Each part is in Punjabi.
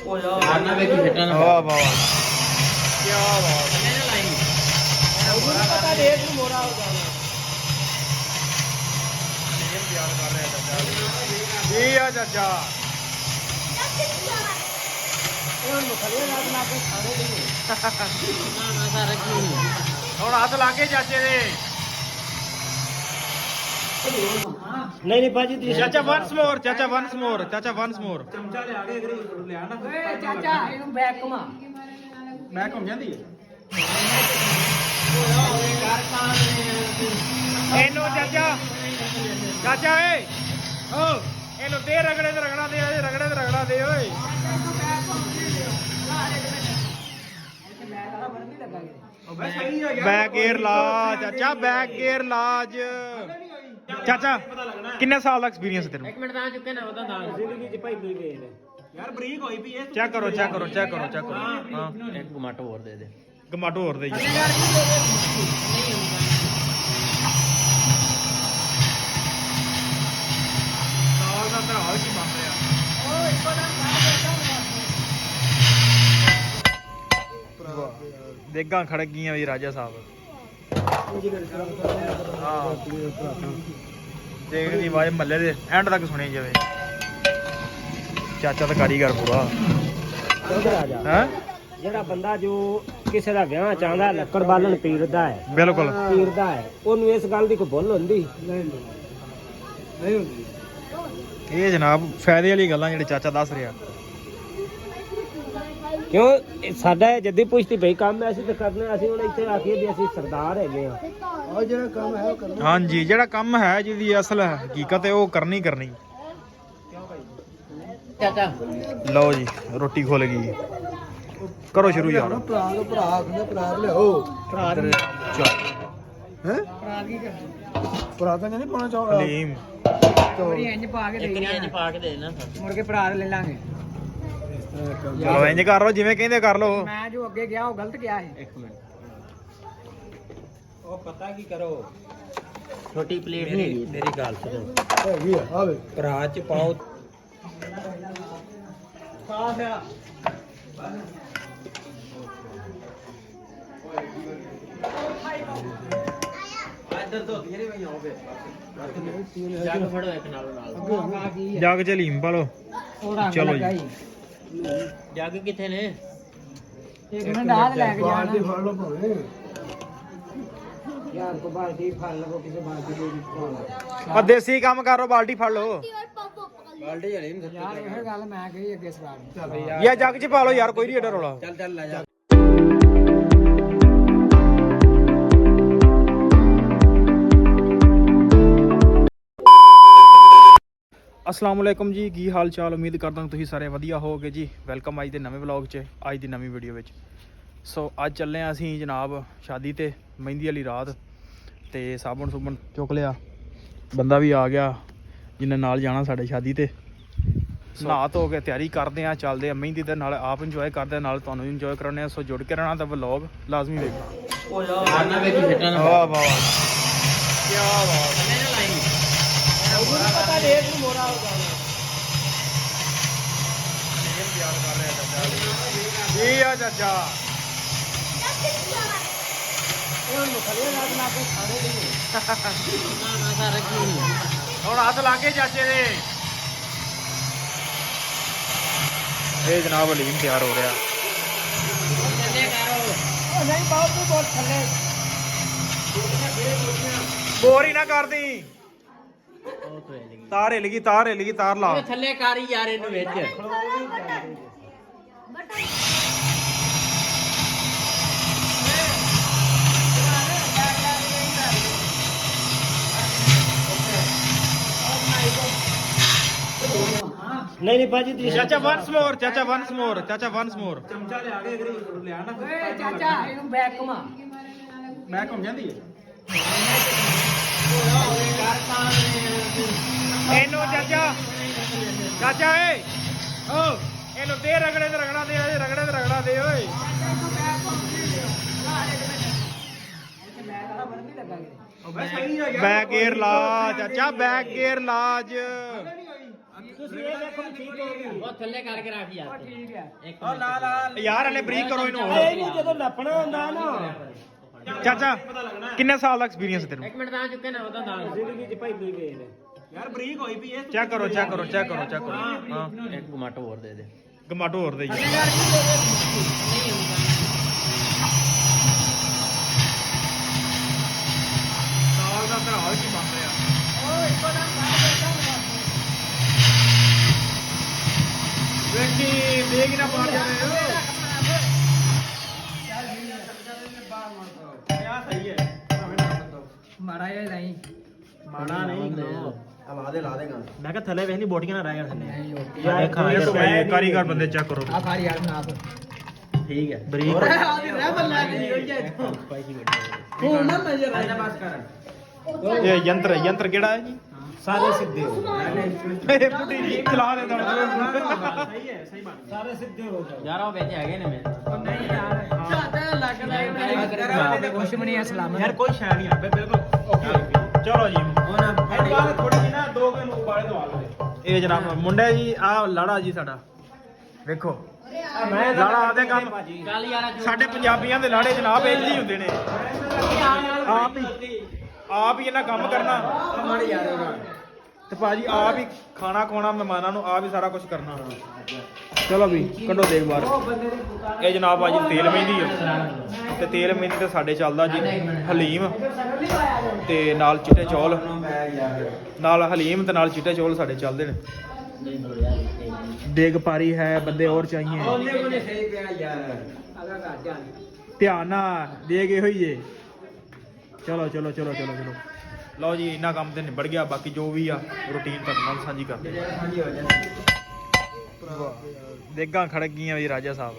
ਆਨਾ ਵੇਖੀ ਫਿੱਟਾ ਨਾ ਵਾਹ ਵਾਹ ਕੀ ਬਾਤ ਥੱਲੇ ਨਾ ਲਾਈ ਮੈਨੂੰ ਪਤਾ ਰੇਟ ਨੂੰ ਮੋੜਾ ਹੋ ਜਾਣਾ ਨੇਮ ਤਿਆਰ ਕਰ ਰਿਹਾ ਚਾਚਾ ਜੀ ਆ ਚਾਚਾ ਇਹ ਹੁਣ ਮੁਖਲੀਆ ਲਾ ਕੇ ਖਾਣੇ ਨਹੀਂ ਨਾ ਸਾਰਾ ਕੀ ਹੁਣ ਹੱਥ ਲਾ ਕੇ ਚਾਚੇ ਦੇ ਨਹੀਂ ਨਹੀਂ ਭਾਜੀ ਤੁਸੀਂ ਚਾਚਾ ਵਨਸ ਮੋਰ ਚਾਚਾ ਵਨਸ ਮੋਰ ਚਾਚਾ ਵਨਸ ਮੋਰ ਚਮਚਾ ਲਿਆ ਕੇ ਅਗਰੀ ਲਿਆ ਨਾ ਓਏ ਚਾਚਾ ਇਹਨੂੰ ਬੈਕ ਘੁਮਾ ਮੈਂ ਘੁੰਮ ਜਾਂਦੀ ਹੈ ਇਹਨੂੰ ਚਾਚਾ ਚਾਚਾ ਏ ਓ ਇਹਨੂੰ ਦੇ ਰਗੜੇ ਤੇ ਰਗੜਾ ਦੇ ਰਗੜੇ ਤੇ ਰਗੜਾ ਦੇ ਓਏ ਬੈਕ ਗੇਅਰ ਲਾ ਚਾਚਾ ਬੈਕ ਗੇਅਰ ਲਾਜ ਚਾਚਾ ਕਿੰਨੇ ਸਾਲ ਦਾ ਐਕਸਪੀਰੀਅੰਸ ਤੈਨੂੰ ਇੱਕ ਮਿੰਟ ਤਾਂ ਚੁੱਕੇ ਨਾ ਉਹਦਾ ਦਾਲ ਜ਼ਿੰਦਗੀ ਚ ਭਾਈ ਕੋਈ ਗਏ ਨੇ ਯਾਰ ਬਰੀਕ ਹੋਈ ਵੀ ਇਹ ਚੈੱਕ ਕਰੋ ਚੈੱਕ ਕਰੋ ਚੈੱਕ ਕਰੋ ਚੈੱਕ ਕਰੋ ਹਾਂ ਇੱਕ ਟਮਾਟੋ ਹੋਰ ਦੇ ਦੇ ਗਮਾਟੋ ਹੋਰ ਦੇ ਜੀ ਸਾਲ ਦਾ ਤਾਂ ਹਾਲ ਕੀ ਬਣ ਰਿਹਾ ਦੇਗਾਂ ਖੜਕ ਗਈਆਂ ਵੀ ਰਾਜਾ ਸਾਹਿਬ ਹਾਂ ਦੇਖ ਦੀ ਆਵਾਜ਼ ਮੱਲੇ ਦੇ ਐਂਡ ਤੱਕ ਸੁਣੀ ਜਾਵੇ ਚਾਚਾ ਤਾਂ ਕਾਰੀਗਰ ਪੂਰਾ ਹੈ ਜਿਹੜਾ ਬੰਦਾ ਜੋ ਕਿਸੇ ਦਾ ਵਿਆਹ ਚਾਹੁੰਦਾ ਲੱਕੜ ਬਾਲਣ ਪੀਰਦਾ ਹੈ ਬਿਲਕੁਲ ਪੀਰਦਾ ਹੈ ਉਹਨੂੰ ਇਸ ਗੱਲ ਦੀ ਕੋਈ ਭੁੱਲ ਹੁੰਦੀ ਨਹੀਂ ਹੁੰਦੀ ਇਹ ਜਨਾਬ ਫਾਇਦੇ ਵਾਲੀ ਗੱਲਾਂ ਜਿਹੜੇ ਚਾਚਾ ਦੱਸ ਰਿਹਾ ਕਿਉਂ ਇਹ ਸਾਡਾ ਇਹ ਜੱਦੀ ਪੁਸ਼ਤੀ ਭਈ ਕੰਮ ਐ ਅਸੀਂ ਤਾਂ ਕਰਨਾ ਅਸੀਂ ਹੁਣ ਇੱਥੇ ਆ ਕੇ ਵੀ ਅਸੀਂ ਸਰਦਾਰ ਹੈਗੇ ਆ ਉਹ ਜਿਹੜਾ ਕੰਮ ਹੈ ਉਹ ਕਰਨਾ ਹਾਂਜੀ ਜਿਹੜਾ ਕੰਮ ਹੈ ਜਿਹਦੀ ਅਸਲ ਹਕੀਕਤ ਹੈ ਉਹ ਕਰਨੀ ਕਰਨੀ ਚਾਚਾ ਲਓ ਜੀ ਰੋਟੀ ਖੁੱਲ ਗਈ ਕਰੋ ਸ਼ੁਰੂ ਯਾਰ ਭਰਾ ਆਖਦੇ ਭਰਾ ਲਿਆਓ ਭਰਾ ਚਲ ਭਰਾ ਕੀ ਕਰਦੇ ਭਰਾ ਤਾਂ ਨਹੀਂ ਪਾਉਣਾ ਚਾਹੁੰਦਾ ਹਲੀਮ ਚੋਰੀ ਇੰਜ ਪਾ ਕੇ ਇੱਕ ਨਹੀਂ ਇੰਜ ਪਾ ਕੇ ਦੇ ਦੇਣਾ ਮੁੜ ਕੇ ਭਰਾ ਲੈ ਲਾਂਗੇ ਚਲੋ ਇੰਜ ਕਰ ਲਓ ਜਿਵੇਂ ਕਹਿੰਦੇ ਕਰ ਲਓ ਮੈਂ ਜੋ ਅੱਗੇ ਗਿਆ ਉਹ ਗਲਤ ਗਿਆ ਹੈ ਇੱਕ ਮਿੰਟ ਉਹ ਪਤਾ ਕੀ ਕਰੋ ਛੋਟੀ ਪਲੇਟ ਨਹੀਂ ਮੇਰੀ ਗੱਲ ਸੁਣੋ ਹੈਗੀ ਆ ਆਵੇ ਭਰਾ ਚ ਪਾਓ ਸਾਫ ਆ ਇੱਧਰ ਤੋਂ ਧੀਰੇ ਵਈ ਆਓ ਬੇ ਜੱਗ ਫੜੋ ਇੱਕ ਨਾਲ ਜੱਗ ਚ ਹਲੀਮ ਪਾ ਲਓ ਚਲੋ ਜੀ ਜੱਗ ਕਿੱਥੇ ਨੇ ਇੱਕ ਮਿੰਟ ਹਾथ ਲੈ ਕੇ ਜਾਣਾ ਫੜ ਲਓ ਭਾਵੇਂ ਯਾਰ ਕੋ ਬਾਲਟੀ ਫੜ ਲਵੋ ਕਿਸੇ ਬਾਲਟੀ ਦੇ ਆ ਦੇਸੀ ਕੰਮ ਕਰੋ ਬਾਲਟੀ ਫੜ ਲਓ ਬਾਲਟੀ ਹਲੀ ਨਹੀਂ ਯਾਰ ਇਹ ਗੱਲ ਮੈਂ ਕਹੀ ਅੱਗੇ ਸਵਾਲ ਯਾ ਜੱਗ ਚ ਪਾ ਲਓ ਯਾਰ ਕੋਈ ਨਹੀਂ ਏਡਾ ਰੌਲਾ ਚੱਲ ਚੱਲ ਲੈ ਜਾ ਅਸਲਾਮ ਵਾਲੇਕੁਮ ਜੀ ਕੀ ਹਾਲ ਚਾਲ ਉਮੀਦ ਕਰਦਾ ਹਾਂ ਤੁਸੀਂ ਸਾਰੇ ਵਧੀਆ ਹੋਵੋਗੇ ਜੀ ਵੈਲਕਮ ਅੱਜ ਦੇ ਨਵੇਂ ਵਲੌਗ 'ਚ ਅੱਜ ਦੀ ਨਵੀਂ ਵੀਡੀਓ ਵਿੱਚ ਸੋ ਅੱਜ ਚੱਲੇ ਹਾਂ ਅਸੀਂ ਜਨਾਬ ਸ਼ਾਦੀ ਤੇ ਮਹਿੰਦੀ ਵਾਲੀ ਰਾਤ ਤੇ ਸਾਬਣ ਸੁਬਣ ਚੁੱਕ ਲਿਆ ਬੰਦਾ ਵੀ ਆ ਗਿਆ ਜਿਹਨੇ ਨਾਲ ਜਾਣਾ ਸਾਡੇ ਸ਼ਾਦੀ ਤੇ ਨਹਾ ਧੋ ਕੇ ਤਿਆਰੀ ਕਰਦੇ ਆ ਚੱਲਦੇ ਆ ਮਹਿੰਦੀ ਦੇ ਨਾਲ ਆਪ ਇੰਜੋਏ ਕਰਦੇ ਆ ਨਾਲ ਤੁਹਾਨੂੰ ਇੰਜੋਏ ਕਰਾਉਂਦੇ ਆ ਸੋ ਜੁੜ ਕੇ ਰਹਿਣਾ ਤਾਂ ਵਲੌਗ ਲਾਜ਼ਮੀ ਵੇਖਣਾ ਆਨਾ ਵੇਖੀ ਫਿੱਟਾ ਨਾ ਵਾਹ ਵਾਹ ਕੀ ਬਾਤ ਥੱਲੇ ਨਾ ਲਾਈ ਮੈਨੂੰ ਪਤਾ ਰੇਟ ਨੂੰ ਮੋੜਾ ਹੋ ਜਾਣਾ ਨੇਮ ਤਿਆਰ ਕਰ ਰਿਹਾ ਚਾਚਾ ਜੀ ਆ ਚਾਚਾ ਇਹ ਹੁਣ ਮੁਖਲੀਆ ਲਾ ਕੇ ਖਾਣੇ ਨਹੀਂ ਨਾ ਸਾਰਾ ਕੀ ਹੁਣ ਹੱਥ ਲਾ ਕੇ ਚਾਚੇ ਦੇ ਇਹ ਜਨਾਬ ਹਲੀਮ ਤਿਆਰ ਹੋ ਰਿਹਾ ਥੱਲੇ ਕਰੋ ਉਹ ਨਹੀਂ ਪਾਉ ਤੂੰ ਬਹੁਤ ਥੱਲੇ ਬੋਰ ਹੀ ਨਾ ਕਰਦੀ ਉਹ ਤੋਂ ਲੱਗੀ ਤਾਰ ਹਿੱਲ ਗਈ ਤਾਰ ਲਾ ਉਹ ਥੱਲੇ ਕਰ ਹੀ ਯਾਰ ਇਹਨੂੰ ਵਿੱਚ ਨਹੀਂ ਨਹੀਂ ਭਾਜੀ ਤੁਸੀਂ ਚਾਚਾ ਵਨਸ ਮੋਰ ਚਾਚਾ ਵਨਸ ਮੋਰ ਚਾਚਾ ਵਨਸ ਮੋਰ ਚਮਚਾ ਲਿਆ ਕੇ ਅਗਰੀ ਲਿਆ ਨਾ ਓਏ ਚਾਚਾ ਇਹਨੂੰ ਬੈਕ ਘੁਮਾ ਮੈਂ ਘੁੰਮ ਜਾਂਦੀ ਹੈ ਇਹਨੂੰ ਚਾਚਾ ਚਾਚਾ ਏ ਓ ਇਹਨੂੰ ਦੇ ਰਗੜੇ ਤੇ ਰਗੜਾ ਦੇ ਰਗੜੇ ਤੇ ਰਗੜਾ ਦੇ ਓਏ ਬੈਕ ਗੇਅਰ ਲਾ ਚਾਚਾ ਬੈਕ ਗੇਅਰ ਲਾਜ ਤੁਸੀਂ ਇਹ ਦੇਖੋ ਵੀ ਠੀਕ ਹੋ ਗਈ ਉਹ ਥੱਲੇ ਕਰਕੇ ਰੱਖ ਯਾਰ ਠੀਕ ਹੈ ਇੱਕ ਯਾਰ ਹਲੇ ਬਰੀਕ ਕਰੋ ਇਹਨੂੰ ਇਹ ਨਹੀਂ ਜਦੋਂ ਨੱਪਣਾ ਹੁੰਦਾ ਨਾ ਚਾਚਾ ਕਿੰਨੇ ਸਾਲ ਦਾ ਐਕਸਪੀਰੀਅੰਸ ਤੈਨੂੰ ਇੱਕ ਮਿੰਟ ਤਾਂ ਚੁੱਕੇ ਨਾ ਉਹਦਾ ਨਾਲ ਜ਼ਿੰਦਗੀ ਚ ਭਾਈ ਕੋਈ ਵੇਖ ਲੈ ਚੈੱਕ ਕਰੋ ਹਾਂ ਇੱਕ ਟਮਾਟੋ ਹੋਰ ਦੇ ਦੇ ਗਮਾਟੋ ਹੋਰ ਦੇ ਜੀ ਸਾਲ ਦਾ ਤੇਰਾ ਹਾਲ ਕੀ ਬਣ ਰਿਹਾ ਵੇਖੀ ਦੇਖ ਨਾ ਪਾੜ ਜਾਵੇ ਸਹੀ ਹੈ ਮਾੜਾ ਜਿਹਾ ਨਹੀਂ ਮਾਣਾ ਨਹੀਂ ਲਾ ਦੇਗਾ ਮੈਂ ਕਿਹਾ ਥੱਲੇ ਵੇਖ ਨਹੀਂ ਬੋਟੀਆਂ ਨਾ ਰਹਿ ਗਿਆ ਥੱਲੇ ਯਾਰ ਕਾਰੀਗਰ ਬੰਦੇ ਚੈੱਕ ਕਰੋ ਆ ਖਾਰੀ ਯਾਰ ਨਾਪ ਠੀਕ ਹੈ ਬਰੀਕ ਰਹਿ ਬੱਲਾ ਦੀ ਹੋਈ ਜਾ ਤੂੰ ਨਾ ਨਜ਼ਰ ਆ ਬਸ ਕਰ ਇਹ ਯੰਤਰ ਕਿਹੜਾ ਹੈ ਜੀ ਸਾਰੇ ਸਿੱਧੇ ਹੋ ਇਹ ਪੁੱਟੀ ਜੀ ਚਲਾ ਦੇ ਤਾਂ ਸਹੀ ਹੈ ਸਹੀ ਬਾਤ ਸਾਰੇ ਸਿੱਧੇ ਹੋ ਜਾਓ ਯਾਰ ਉਹ ਵਿੱਚ ਹੈਗੇ ਨੇ ਮੇਰੇ ਨਹੀਂ ਯਾਰ ਝਾਟਾ ਲੱਗਦਾ ਕੁਛ ਵੀ ਨਹੀਂ ਹੈ ਸਲਾਮ ਯਾਰ ਕੋਈ ਸ਼ੈ ਨਹੀਂ ਆਪੇ ਬਿਲਕੁਲ ਓਕੇ ਚਲੋ ਜੀ ਹੁਣ ਬਾਅਦ ਥੋੜੀ ਜਿਹੀ ਨਾ 2 ਕਿਲੋ ਉਬਾਲੇ ਦਵਾ ਲਓ ਇਹ ਜਨਾਬ ਮੁੰਡਾ ਜੀ ਆਹ ਲਾੜਾ ਜੀ ਸਾਡਾ ਵੇਖੋ ਮੈਂ ਲਾੜਾ ਆਪਦੇ ਕੰਮ ਚੱਲ ਯਾਰ ਸਾਡੇ ਪੰਜਾਬੀਆਂ ਦੇ ਲਾੜੇ ਜਨਾਬ ਇੰਝ ਹੀ ਹੁੰਦੇ ਨੇ ਆਪ ਹੀ ਇਹਨਾਂ ਕੰਮ ਕਰਨਾ ਮਾੜੀ ਯਾਰ ਤੇ ਭਾਜੀ ਆਪ ਹੀ ਖਾਣਾ ਖਵਾਉਣਾ ਮਹਿਮਾਨਾਂ ਨੂੰ ਆਪ ਹੀ ਸਾਰਾ ਕੁਝ ਕਰਨਾ ਚਲੋ ਵੀ ਕੱਢੋ ਦੇਖ ਬਾਹਰ ਇਹ ਜਨਾਬ ਭਾਜੀ ਤੇਲ ਮਹਿੰਦੀ ਆ ਤੇ ਤੇਲ ਮਹਿੰਦੀ ਤੇ ਸਾਡੇ ਚੱਲਦਾ ਜੀ ਹਲੀਮ ਤੇ ਨਾਲ ਚਿੱਟੇ ਚੌਲ ਨਾਲ ਹਲੀਮ ਤੇ ਨਾਲ ਚਿੱਟੇ ਚੌਲ ਸਾਡੇ ਚੱਲਦੇ ਨੇ ਦੇਗ ਪਾਰੀ ਹੈ ਬੰਦੇ ਹੋਰ ਚਾਹੀਏ ਸਹੀ ਪਿਆ ਯਾਰ ਅਗਾ ਘਰ ਜਾ ਧਿਆਨ ਨਾਲ ਦੇਗ ਇਹੋ ਹੀ ਜੇ ਚਲੋ ਲਓ ਜੀ ਇੰਨਾ ਕੰਮ ਤੇ ਨਿਬੜ ਗਿਆ ਬਾਕੀ ਜੋ ਵੀ ਆ ਰੂਟੀਨ ਤੁਹਾਡੇ ਨਾਲ ਸਾਂਝੀ ਕਰਦੇ ਦੇਗਾਂ ਖੜਕ ਗਈਆਂ ਵੀ ਰਾਜਾ ਸਾਹਿਬ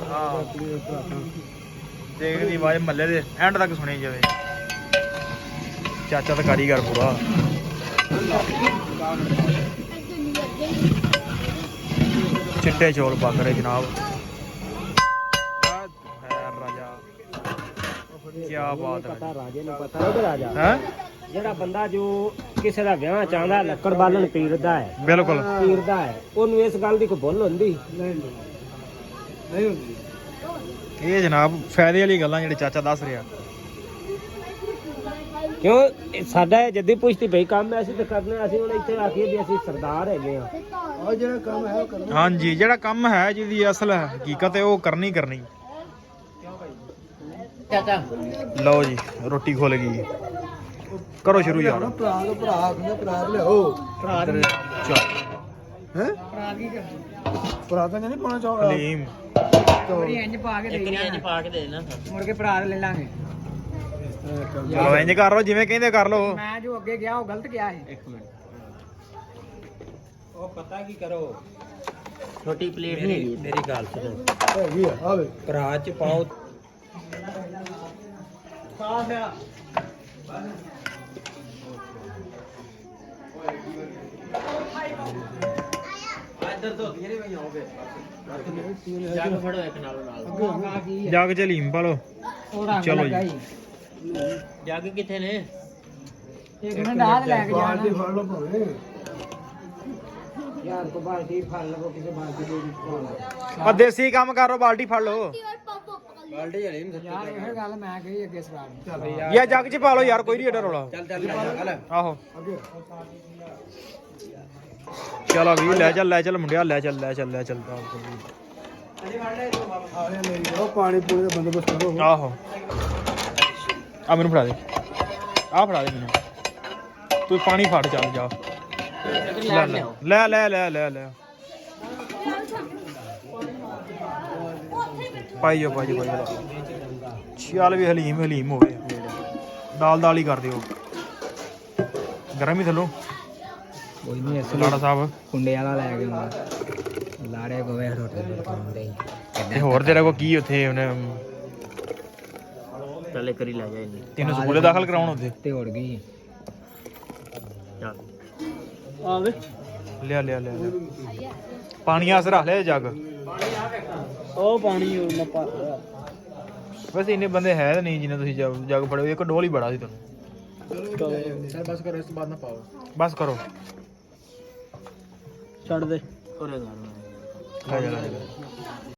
ਹਾਂ ਦੇਗ ਦੀ ਆਵਾਜ਼ ਮੱਲੇ ਦੇ ਐਂਡ ਤੱਕ ਸੁਣੀ ਜਾਵੇ ਚਾਚਾ ਤਾਂ ਕਾਰੀਗਰ ਪੂਰਾ ਚਿੱਟੇ ਚੌਲ ਪੱਕ ਰਹੇ ਜਨਾਬ ਰਾਜਾ ਕੀ ਬਾਤ ਹੈ ਪਤਾ ਰਾਜੇ ਨੂੰ ਪਤਾ ਉਹਦਾ ਰਾਜਾ ਹੈ ਜਿਹੜਾ ਬੰਦਾ ਜੋ ਕਿਸੇ ਦਾ ਵਿਆਹ ਚਾਹੁੰਦਾ ਲੱਕੜ ਬਾਲਣ ਪੀਰਦਾ ਹੈ ਬਿਲਕੁਲ ਪੀਰਦਾ ਹੈ ਉਹਨੂੰ ਇਸ ਗੱਲ ਦੀ ਕੋਈ ਭੁੱਲ ਹੁੰਦੀ ਨਹੀਂ ਹੁੰਦੀ ਇਹ ਜਨਾਬ ਫਾਇਦੇ ਵਾਲੀ ਗੱਲਾਂ ਜਿਹੜੇ ਚਾਚਾ ਦੱਸ ਰਿਹਾ ਕਿਉਂ ਇਹ ਸਾਡਾ ਇਹ ਜੱਦੀ ਪੁਸ਼ਤੀ ਭਈ ਕੰਮ ਐ ਅਸੀਂ ਤਾਂ ਕਰਨਾ ਅਸੀਂ ਹੁਣ ਇੱਥੇ ਆ ਕੇ ਵੀ ਅਸੀਂ ਸਰਦਾਰ ਹੈਗੇ ਆ ਉਹ ਜਿਹੜਾ ਕੰਮ ਹੈ ਉਹ ਕਰਨਾ ਹਾਂਜੀ ਜਿਹੜਾ ਕੰਮ ਹੈ ਜਿਹਦੀ ਅਸਲ ਹਕੀਕਤ ਹੈ ਉਹ ਕਰਨੀ ਚਾਚਾ ਲਓ ਜੀ ਰੋਟੀ ਖੁੱਲ ਗਈ ਕਰੋ ਸ਼ੁਰੂ ਯਾਰ ਭਰਾ ਲਿਆਓ ਚੱਲ ਭਰਾ ਤਾਂ ਨਹੀਂ ਪਾਣਾ ਚਾਹ ਹਲੀਮ ਥੋੜੀ ਇੰਜ ਪਾ ਕੇ ਦੇ ਇੰਜ ਪਾ ਕੇ ਦੇ ਦੇਣਾ ਮੁੜ ਕੇ ਭਰਾ ਲੈ ਲਾਂਗੇ ਚਲੋ ਇੰਜ ਕਰ ਲਓ ਜਿਵੇਂ ਕਹਿੰਦੇ ਕਰ ਲਓ ਮੈਂ ਜੋ ਅੱਗੇ ਗਿਆ ਉਹ ਗਲਤ ਗਿਆ ਹੈ ਇੱਕ ਮਿੰਟ ਉਹ ਪਤਾ ਕੀ ਕਰੋ ਛੋਟੀ ਪਲੇਟ ਨਹੀਂ ਹੈਗੀ ਮੇਰੀ ਗੱਲ ਸੁਣੋ ਹੈਗੀ ਆ ਆਵੇ ਭਰਾ ਚ ਪਾਓ ਸਾਫ ਆ ਇੱਧਰ ਤੋਂ ਧੀਰੇ ਵਈ ਆਓਗੇ ਜੱਗ ਫੜੋ ਇੱਕ ਨਾਲ ਜੱਗ ਚ ਹਲੀਮ ਪਾ ਲਓ ਚਲੋ ਜੀ ਜੱਗ ਕਿੱਥੇ ਨੇ ਇੱਕ ਮਿੰਟ ਆਹ ਲੈ ਕੇ ਜਾਣਾ ਫੜ ਲਓ ਭਾਵੇਂ ਯਾਰ ਕੋ ਬਾਲਟੀ ਫੜ ਲਵੋ ਕਿਸੇ ਬਾਲਟੀ ਦੇ ਵਿੱਚ ਆ ਦੇਸੀ ਕੰਮ ਕਰੋ ਬਾਲਟੀ ਫੜ ਲਓ ਬਾਲਟੀ ਹਲੇ ਨਹੀਂ ਯਾਰ ਇਹ ਗੱਲ ਮੈਂ ਕਹੀ ਅੱਗੇ ਸਵਾਲ ਚੱਲ ਯਾ ਜੱਗ ਚ ਪਾ ਲਓ ਯਾਰ ਕੋਈ ਨਹੀਂ ਏਡਾ ਰੌਲਾ ਚੱਲ ਆਹੋ ਚਲੋ ਵੀ ਲੈ ਚੱਲ ਮੁੰਡਿਆ ਲੈ ਚੱਲ ਉਹ ਪਾਣੀ ਪੂਰੇ ਦਾ ਬੰਦੋਬਸਤ ਕਰੋ ਆਹੋ ਆ ਮੈਨੂੰ ਫੜਾ ਦੇ ਆ ਫੜਾ ਦੇ ਮੈਨੂੰ ਤੂੰ ਪਾਣੀ ਫੜ ਚੱਲ ਜਾ ਲੈ ਪਾਈਓ ਚੱਲ ਵੀ ਹਲੀਮ ਹੋਵੇ ਦਾਲ ਹੀ ਕਰ ਦਿਓ ਗਰਮ ਹੀ ਥੱਲੋਂ ਕੋਈ ਨਹੀਂ ਲਾੜਾ ਸਾਹਿਬ ਕੁੰਡੇ ਵਾਲਾ ਲੈ ਕੇ ਆਉਂਦਾ ਲਾੜੇ ਕੋਵੇ ਰੋਟੀ ਖਾਂਦੇ ਤੇ ਹੋਰ ਤੇਰਾ ਕੋ ਕੀ ਉੱਥੇ ਉਹਨੇ ਚੱਲੇ ਕਰੀ ਲੈ ਜਾ ਇੰਨੀ ਤੈਨੂੰ ਸਕੂਲੇ ਦਾਖਲ ਕਰਾਉਣ ਉੱਥੇ ਤੇ ਉੜ ਗਈ ਚੱਲ ਆਵੇ ਲਿਆ ਪਾਣੀ ਆਸ ਰੱਖ ਲਿਆ ਜੱਗ ਉਹ ਪਾਣੀ ਮੈਂ ਪਾ ਵੈਸੇ ਇੰਨੇ ਬੰਦੇ ਹੈ ਤਾਂ ਨਹੀਂ ਜਿੰਨੇ ਤੁਸੀਂ ਜੱਗ ਫੜੋ ਇੱਕ ਡੋਲ ਹੀ ਬੜਾ ਸੀ ਤੁਹਾਨੂੰ ਸਰ ਬਸ ਕਰੋ, ਇਸ ਤੋਂ ਬਾਅਦ ਨਾ ਪਾਓ। ਬਸ ਕਰੋ। ਛੱਡ ਦੇ। ਉਰੇ ਲੈ ਜਾ, ਲੈ ਜਾ।